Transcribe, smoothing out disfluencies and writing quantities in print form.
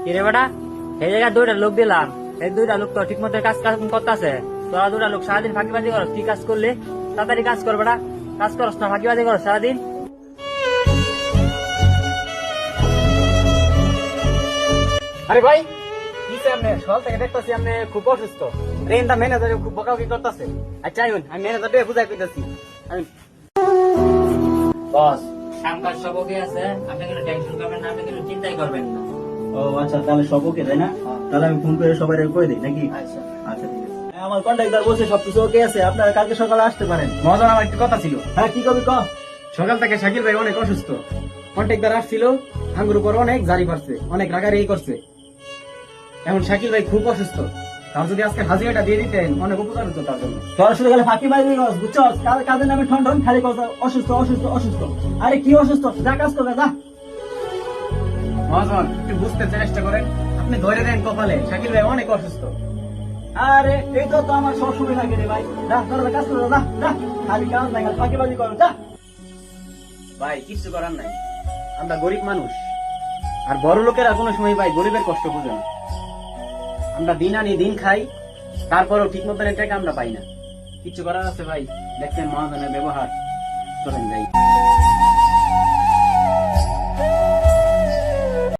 কিরে বেটা, এই জায়গায় দুইটা লোক দিলাম, এই দুইটা লোক তো ঠিক মতো কাজ করতেছে। তোরা দুইটা লোক সারাদিন ফাঁকিবাজি করস, কি কাজ করলে? তাড়াতাড়ি কাজ কর বেটা, কাজ করস না, ফাঁকিবাজি করস সারাদিন। আরে ভাই, কিসে আপনি সকাল থেকে দেখতেছি আপনি খুব অসুস্থ। রেন্দা ম্যানেজার খুব বকাবকি করতেছে। আচ্ছা আইন, আমি ম্যানেজারকে বুঝাই কইতাছি। বস, কামকাজ সব ওকে আছে, আপনি কোনো টেনশন করবেন না, আপনি কোনো চিন্তাই করবেন না। ও আচ্ছা, তাহলে সব ওকে তাই না? তাহলে আমি ফোন করে সবাই কই দিই নাকি? আচ্ছা আচ্ছা ঠিক আছে। হ্যাঁ, আমার কন্ট্রাক্টর বলছে সবকিছু ওকে আছে, আপনারা কালকে সকালে আসতে পারেন। মহাজন, আমার একটু কথা ছিল। হ্যাঁ, কি কবি ক? সকাল থেকে শাকিল ভাই অনেক অসুস্থ। কন্ট্রাক্টর আসছিল, আঙ্গুর উপর অনেক জারি করছে, অনেক রাগারাগি করছে। এখন শাকিল ভাই খুব অসুস্থ। তার যদি আজকে হাজিরাটা দিয়ে দিতেন অনেক উপকার হতো তার জন্য। তোরা শুরু গেলে ফাঁকি বাইরে গেছ, বুঝছস? কাজের নামে ঠন ঠন খালি কথা, অসুস্থ অসুস্থ অসুস্থ। আরে কি অসুস্থ? যা কাজ করবে যা। মহাজন, একটু বুঝতে চেষ্টা করেন। আপনি ধরে দেন কপালে, শাকিল ভাই অনেক অসুস্থ। আরে এই তো আমার সবসময় লাগে রে ভাই। যা তোরা কাজ করবে যা যা। খালি কাজ নাই, খালি ফাঁকি বাজি করো যা। ভাই কিছু করার নাই, আমরা গরিব মানুষ। আর বড় লোকেরা কোনো সময় ভাই গরিবের কষ্ট বুঝে না। আমরা দিন আনি দিন খাই, তারপরেও ঠিক মতন টাকা আমরা পাই না। কিছু করার আছে ভাই, দেখছেন মহাজনের ব্যবহার। চলেন যাই।